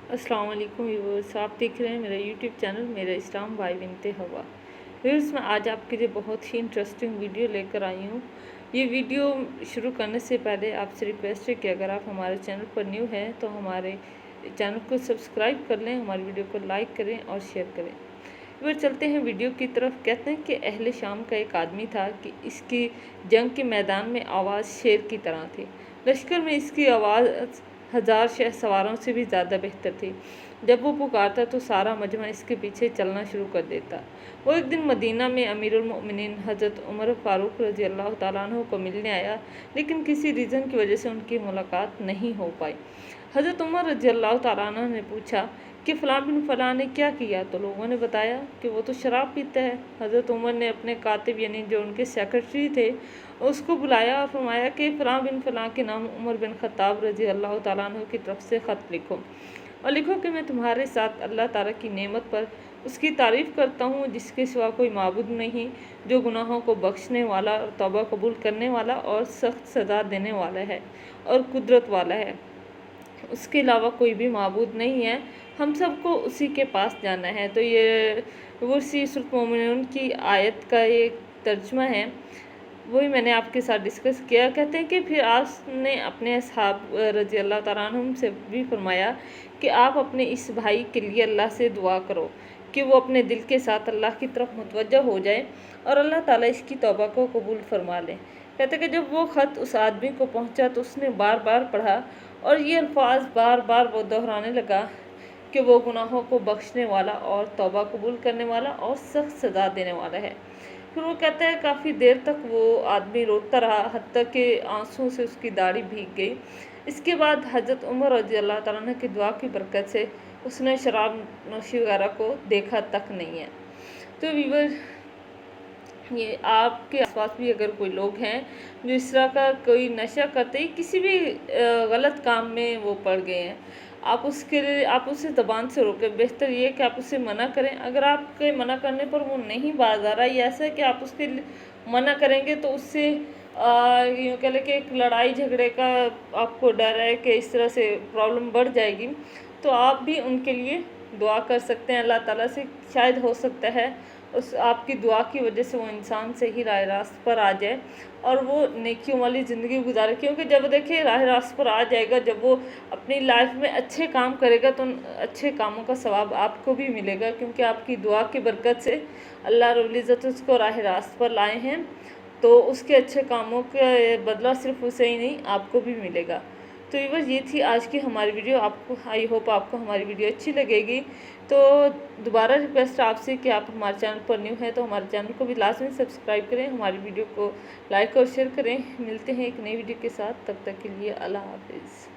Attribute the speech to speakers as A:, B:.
A: अस्सलाम वालेकुम व्यूअर्स, आप देख रहे हैं मेरा यूट्यूब चैनल मेरा इस्लाम बाय बिनते हवा। व्यूअर्स, मैं आज आपके लिए बहुत ही इंटरेस्टिंग वीडियो लेकर आई हूँ। ये वीडियो शुरू करने से पहले आपसे रिक्वेस्ट है कि अगर आप हमारे चैनल पर न्यू हैं तो हमारे चैनल को सब्सक्राइब कर लें, हमारी वीडियो को लाइक करें और शेयर करें। फिर चलते हैं वीडियो की तरफ। कहते हैं कि अहले शाम का एक आदमी था कि इसकी जंग के मैदान में आवाज़ शेर की तरह थी। लश्कर में इसकी आवाज़ हज़ार शह सवारों से भी ज़्यादा बेहतर थी। जब वो पुकारता तो सारा मजमा इसके पीछे चलना शुरू कर देता। वो एक दिन मदीना में अमीरुल मोमिनीन हज़रत उमर फ़ारूक रज़ी अल्लाह तआला अन्हु को मिलने आया, लेकिन किसी रीज़न की वजह से उनकी मुलाकात नहीं हो पाई। हज़रत उमर रज़ी अल्लाह तआला अन्हु ने पूछा कि फ़लाँ बिन फ़लाँ ने क्या किया, तो लोगों ने बताया कि वो तो शराब पीता है। हज़रत उमर ने अपने कातिब यानी जो उनके सेक्रेटरी थे उसको बुलाया और फरमाया कि फ़लाँ बिन फ़लाँ के नाम उमर बिन ख़त्ताब रज़ी अल्लाह तआला अन्हु की तरफ से ख़त लिखो और लिखो कि मैं तुम्हारे साथ अल्लाह ताला की नेमत पर उसकी तारीफ़ करता हूँ जिसके सिवा कोई माबूद नहीं, जो गुनाहों को बख्शने वाला, तौबा कबूल करने वाला और सख्त सज़ा देने वाला है और कुदरत वाला है। उसके अलावा कोई भी माबूद नहीं है, हम सबको उसी के पास जाना है। तो ये वो सूरत मोमिनून की आयत का ये तर्जुमा है, वही मैंने आपके साथ डिस्कस किया। कहते हैं कि फिर आपने अपने असहाब रज़ी अल्लाह तआला अन्हुम से भी फरमाया कि आप अपने इस भाई के लिए अल्लाह से दुआ करो कि वो अपने दिल के साथ अल्लाह की तरफ मुतवज्जह हो जाए और अल्लाह ताला इसकी तौबा को कबूल फरमा ले। कहते कि जब वो ख़त उस आदमी को पहुंचा तो उसने बार बार पढ़ा और ये अल्फाज बार बार वो दोहराने लगा कि वो गुनाहों को बख्शने वाला और तौबा कबूल करने वाला और सख्त सज़ा देने वाला है। फिर वो कहता है काफ़ी देर तक वो आदमी रोता रहा, हत्ता कि आंसुओं से उसकी दाढ़ी भीग गई। इसके बाद हज़रत उमर रज़ी अल्लाह तआला अन्हु की दुआ की बरकत से उसने शराब नोशी वगैरह को देखा तक नहीं है। तो वीवर, ये आपके आसपास भी अगर कोई लोग हैं जो इस तरह का कोई नशा करते ही किसी भी गलत काम में वो पड़ गए हैं, आप उसके लिए आप उसे ज़बान से रोकें। बेहतर ये है कि आप उसे मना करें। अगर आपके मना करने पर वो नहीं बाज आ रहा है, या ऐसा है कि आप उसके मना करेंगे तो उससे यूँ कह लें कि एक लड़ाई झगड़े का आपको डर है कि इस तरह से प्रॉब्लम बढ़ जाएगी, तो आप भी उनके लिए दुआ कर सकते हैं अल्लाह ताला से। शायद हो सकता है उस आपकी दुआ की वजह से वो इंसान सही राह रास्त पर आ जाए और वो नेकियों वाली ज़िंदगी गुजारे। क्योंकि जब देखिए राह रास्त पर आ जाएगा, जब वो अपनी लाइफ में अच्छे काम करेगा तो उन अच्छे कामों का सवाब आपको भी मिलेगा, क्योंकि आपकी दुआ की बरकत से अल्लाह रब्बुल इज़्ज़त उसको राह रास्त पर लाए हैं। तो उसके अच्छे कामों का बदला सिर्फ उसे ही नहीं, आपको भी मिलेगा। तो बस ये थी आज की हमारी वीडियो। आपको आई होप आपको हमारी वीडियो अच्छी लगेगी। तो दोबारा रिक्वेस्ट आपसे कि आप हमारे चैनल पर न्यू हैं तो हमारे चैनल को भी लाजमी सब्सक्राइब करें, हमारी वीडियो को लाइक और शेयर करें। मिलते हैं एक नई वीडियो के साथ, तब तक के लिए अल्लाह हाफिज़।